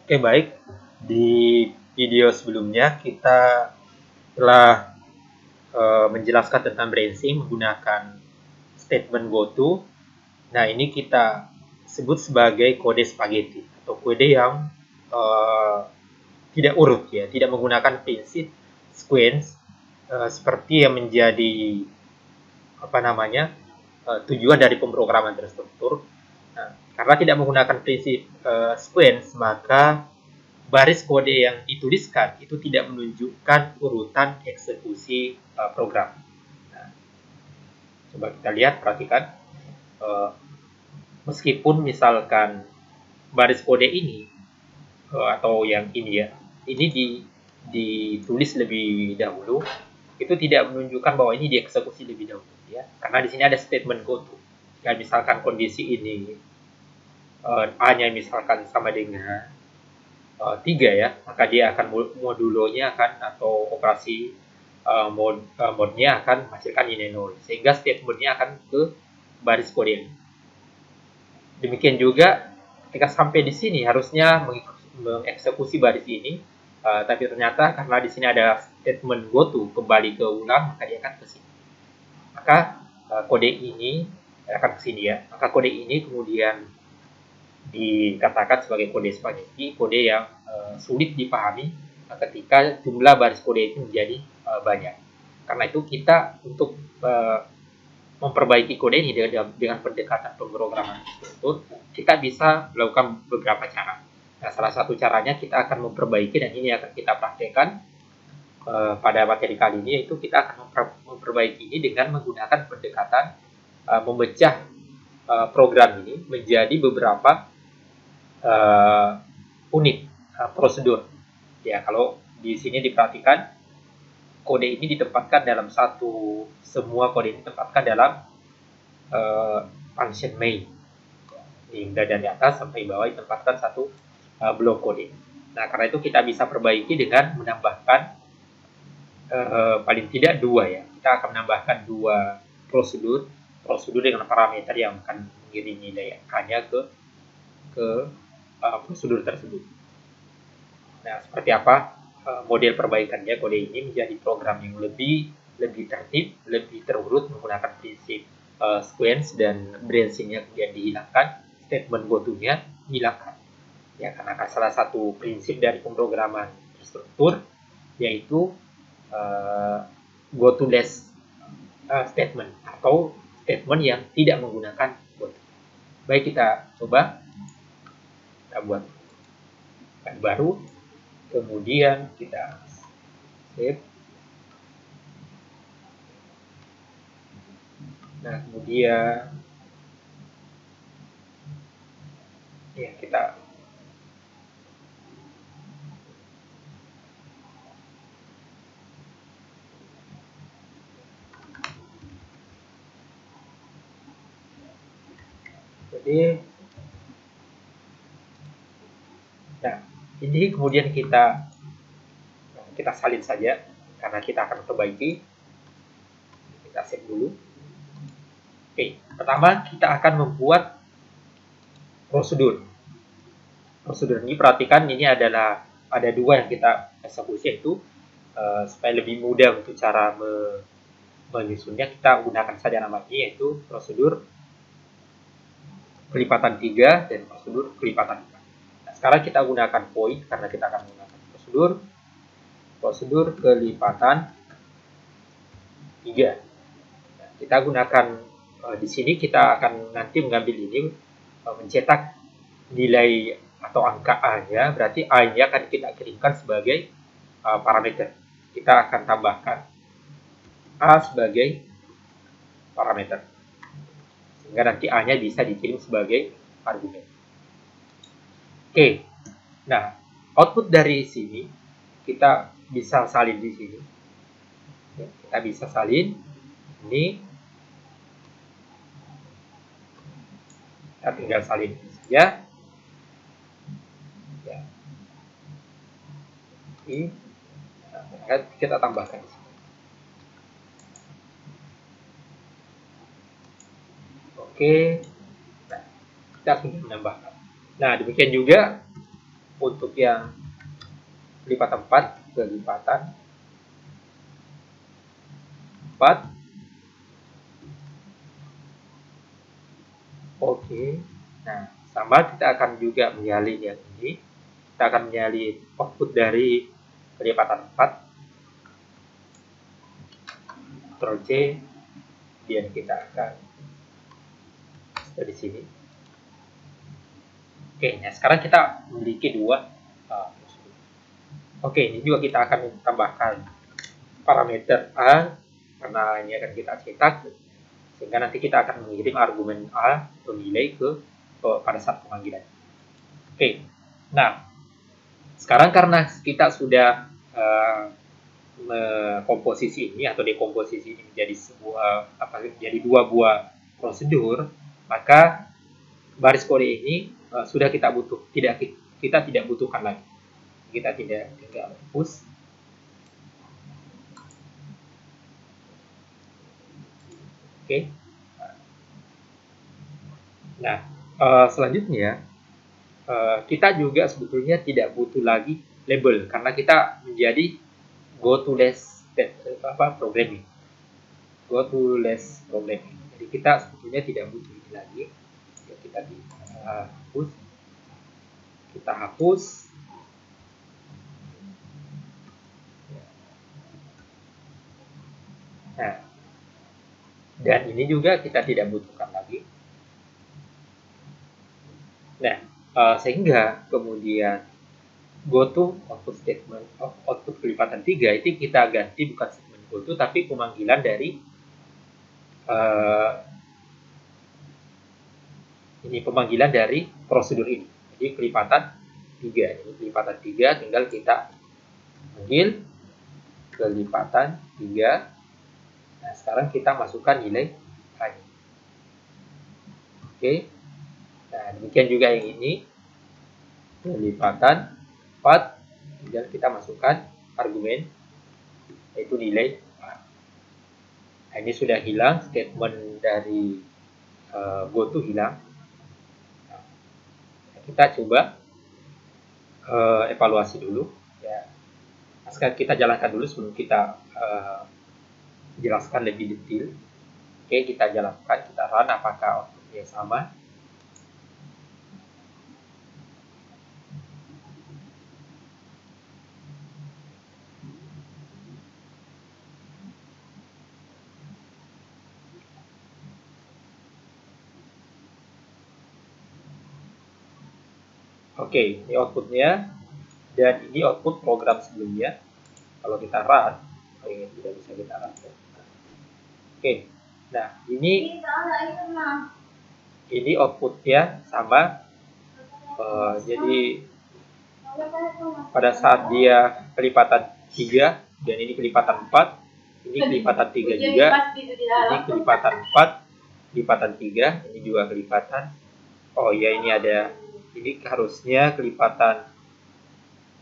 Oke, baik. Di video sebelumnya kita telah menjelaskan tentang branching menggunakan statement goto. Nah, ini kita sebut sebagai kode spaghetti atau kode yang tidak urut, ya, tidak menggunakan prinsip sequence seperti yang menjadi tujuan dari pemrograman terstruktur. Nah, karena tidak menggunakan prinsip sequence, maka baris kode yang dituliskan itu tidak menunjukkan urutan eksekusi program. Nah, coba kita lihat, perhatikan. Meskipun misalkan baris kode ini atau yang ini, ya, ini ditulis lebih dahulu, itu tidak menunjukkan bahwa ini dieksekusi lebih dahulu, ya, karena di sini ada statement goto. Dan misalkan kondisi ini A-nya misalkan sama dengan 3, ya, maka dia akan modulonya akan atau operasi mode-nya akan menghasilkan ini 0, sehingga statementnya akan ke baris kode ini. Demikian juga ketika sampai di sini harusnya mengeksekusi baris ini, tapi ternyata karena di sini ada statement goto kembali ke ulang, maka dia akan ke sini. Maka kode ini akan ke sini, ya. Maka kode ini kemudian dikatakan sebagai kode spaghetti, kode yang sulit dipahami ketika jumlah baris kode itu menjadi banyak. Karena itu kita untuk memperbaiki kode ini dengan pendekatan pemrograman struktur, kita bisa melakukan beberapa cara. Nah, salah satu caranya kita akan memperbaiki, dan ini akan kita praktekkan pada materi kali ini, yaitu kita akan memperbaiki ini dengan menggunakan pendekatan memecah program ini menjadi beberapa unit prosedur. Ya, kalau di sini diperhatikan, kode ini ditempatkan dalam semua kode ini ditempatkan dalam function main. Hingga dari atas sampai bawah ditempatkan satu blok kode. Nah, karena itu kita bisa perbaiki dengan menambahkan paling tidak 2, ya. Kita akan menambahkan 2 prosedur dengan parameter yang akan mengirim nilai angkanya ke prosedur tersebut. Nah, seperti apa model perbaikannya? Kode ini menjadi program yang lebih tertib, lebih terurut menggunakan prinsip sequence, dan branching-nya kemudian dihilangkan, statement goto-nya dihilangkan. Ya, karena salah satu prinsip dari pemrograman terstruktur yaitu goto-less statement atau statement yang tidak menggunakan goto. Baik, kita coba. Kita buat yang baru, kemudian kita save. Nah, kemudian ya, kita jadi, nah, ini kemudian kita salin saja karena kita akan perbaiki. Kita save dulu. Oke, pertama kita akan membuat prosedur. Prosedur ini, perhatikan, ini adalah ada 2 yang kita eksekusi, yaitu supaya lebih mudah untuk cara menyusunnya, kita gunakan saja nama ini, yaitu prosedur kelipatan 3 dan prosedur kelipatan 4. Nah, sekarang kita gunakan void karena kita akan menggunakan prosedur kelipatan 3. Nah, kita gunakan di sini kita akan nanti mengambil ini, mencetak nilai atau angka A-nya, berarti A-nya akan kita kirimkan sebagai parameter. Kita akan tambahkan A sebagai parameter, sehingga nanti A-nya bisa dikirim sebagai argumen. Oke, nah, output dari sini kita bisa salin di sini. Ya, kita bisa salin ini, kita tinggal salin saja. Ya. Ini kita tambahkan di sini. Oke, nah, kita sudah menambahkan. Nah, demikian juga untuk yang kelipatan 4, kelipatan 4. Oke. Nah, sama kita akan juga menyalin yang ini. Kita akan menyalin output dari kelipatan 4. Ctrl C. Kemudian kita akan dari sini. Oke, nah sekarang kita memiliki dua. Oke, ini juga kita akan tambahkan parameter A karena ini akan kita cetak, sehingga nanti kita akan mengirim argumen A atau nilai pada saat pemanggilan. Oke, nah sekarang karena kita sudah komposisi ini atau dekomposisi ini menjadi menjadi dua buah prosedur, maka baris kode ini sudah kita tidak butuhkan lagi. Kita tinggal hapus. Oke. Nah, selanjutnya kita juga sebetulnya tidak butuh lagi label karena kita menjadi go-to-less programming. Go-to-less programming. Jadi kita sebetulnya tidak butuh ini lagi. Kita hapus. Kita hapus. Nah, dan ini juga kita tidak butuhkan lagi. Nah, sehingga kemudian goto output statement output kelipatan 3 itu kita ganti bukan statement goto tapi pemanggilan dari ini pemanggilan dari prosedur ini. Jadi kelipatan 3. Ini kelipatan 3 tinggal kita panggil kelipatan 3. Nah, sekarang kita masukkan nilai A-nya. Oke. Nah, demikian juga yang ini. Kelipatan 4. Tinggal kita masukkan argumen, yaitu nilai A. Nah, ini sudah hilang. Statement dari goto hilang. Nah, kita coba evaluasi dulu. Ya. Nah, sekarang kita jalankan dulu sebelum kita jelaskan lebih detail. Oke, kita jalankan, kita run apakah outputnya sama. Oke, ini outputnya dan ini output program sebelumnya. Kalau kita run, ini tidak bisa kita run. Oke, nah ini outputnya sama. Jadi pada saat dia kelipatan 3 dan ini kelipatan 4, ini kelipatan 3 juga, ini kelipatan 4, kelipatan 3, ini juga kelipatan. Oh ya, ini ada, ini harusnya kelipatan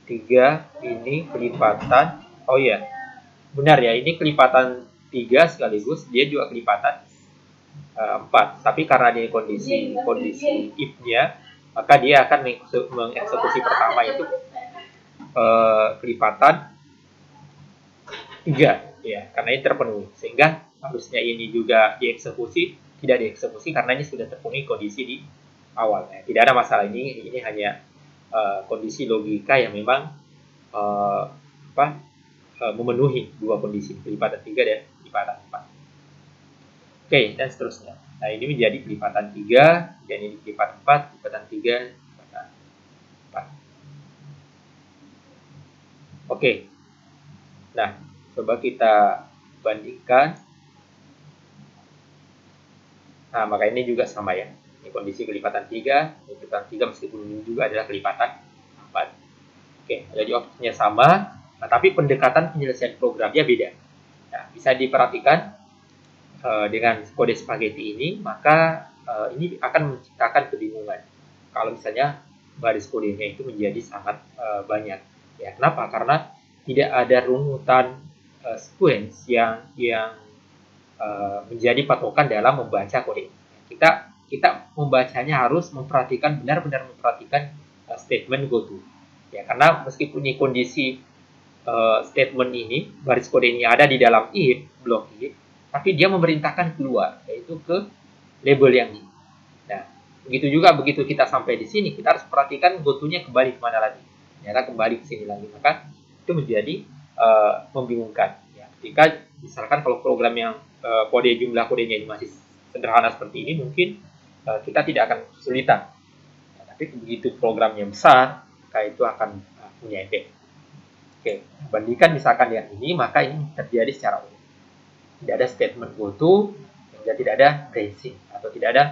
3, ini kelipatan, oh ya, benar ya, ini kelipatan 3 sekaligus, dia juga kelipatan 4. Tapi karena dia kondisi if-nya, maka dia akan mengeksekusi pertama itu kelipatan 3 ya, karena ini terpenuhi, sehingga harusnya ini juga dieksekusi, tidak dieksekusi karena ini sudah terpenuhi kondisi di awal. Tidak ada masalah, ini hanya kondisi logika yang memang memenuhi dua kondisi, kelipatan 3 dan kelipatan 4. Oke, dan seterusnya. Nah, ini menjadi kelipatan 3, dan ini kelipatan 4, kelipatan 3, kelipatan 4. Oke. Nah, coba kita bandingkan. Nah, maka ini juga sama ya. Ini kondisi kelipatan 3, kelipatan 3 meskipun ini juga adalah kelipatan 4. Oke, jadi outputnya sama, nah, tapi pendekatan penyelesaian programnya beda. Nah, bisa diperhatikan dengan kode spaghetti ini, maka ini akan menciptakan kebingungan. Kalau misalnya baris kodenya itu menjadi sangat banyak. Ya, kenapa? Karena tidak ada runutan sequence yang menjadi patokan dalam membaca kode. Kita membacanya harus benar-benar memperhatikan statement goto. Ya, karena meskipun ini kondisi statement ini, baris kode ini ada di dalam if, blok if, tapi dia memerintahkan keluar, yaitu ke label yang ini. Nah, begitu juga begitu kita sampai di sini, kita harus perhatikan goto-nya kembali kemana lagi. Ternyata kembali ke sini lagi, maka itu menjadi membingungkan. Ya, ketika misalkan kalau program yang jumlah kodenya ini masih sederhana seperti ini, mungkin kita tidak akan kesulitan. Ya, tapi begitu programnya besar, maka itu akan punya efek. Oke, bandingkan misalkan yang ini, maka ini terjadi secara umum. Tidak ada statement goto, sehingga tidak ada branching atau tidak ada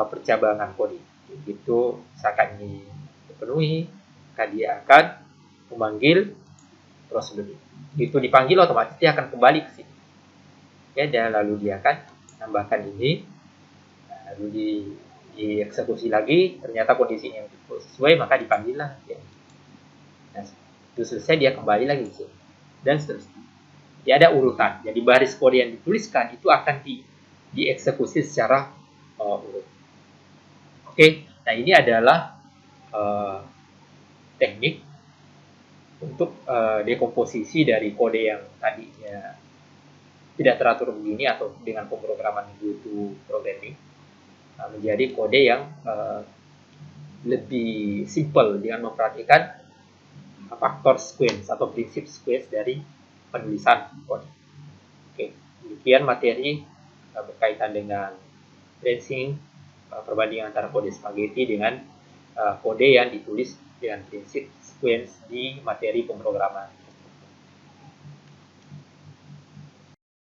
percabangan kode. Begitu misalkan ini dipenuhi, maka dia akan memanggil prosedur. Begitu dipanggil, otomatis dia akan kembali ke sini. Ya, dan lalu dia akan tambahkan ini, lalu dieksekusi lagi, ternyata kondisinya sesuai, maka dipanggillah. Ya. Nah, itu selesai, dia kembali lagi ke sini, dan seterusnya. Ya, ada urutan. Jadi baris kode yang dituliskan itu akan dieksekusi secara urut. Oke, nah ini adalah teknik untuk dekomposisi dari kode yang tadinya tidak teratur begini atau dengan pemrograman goto programming menjadi kode yang lebih simple dengan memperhatikan faktor sequence atau prinsip sequence dari penulisan kode. Oke, demikian materi berkaitan dengan branching, perbandingan antara kode spaghetti dengan kode yang ditulis dengan prinsip sequence di materi pemrograman.